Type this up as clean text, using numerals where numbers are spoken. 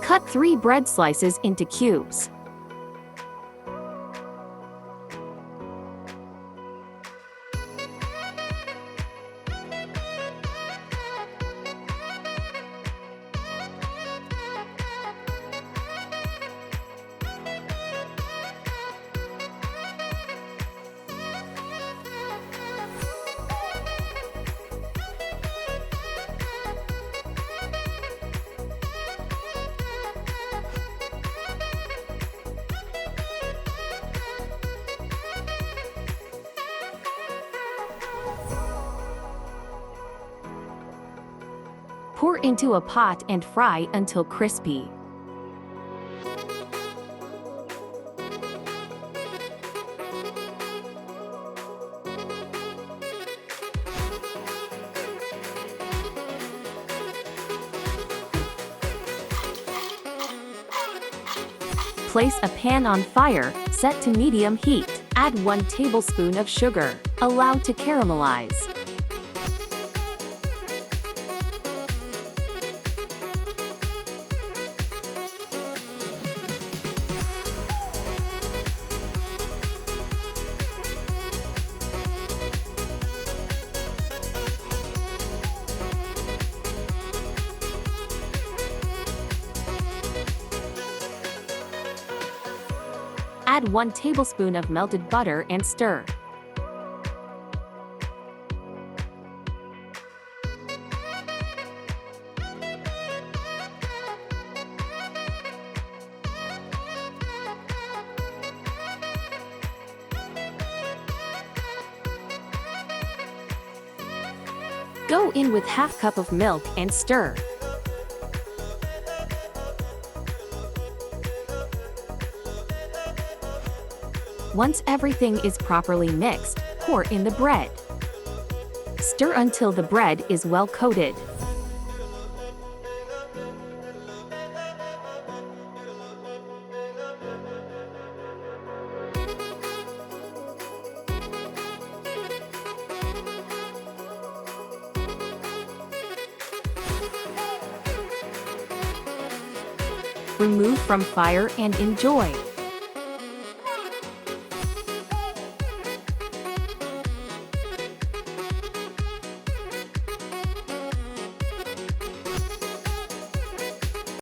Cut 3 bread slices into cubes. Pour into a pot and fry until crispy. Place a pan on fire, set to medium heat. Add 1 tablespoon of sugar. Allow to caramelize. Add 1 tablespoon of melted butter and stir. Go in with half cup of milk and stir. Once everything is properly mixed, pour in the bread. Stir until the bread is well coated. Remove from fire and enjoy.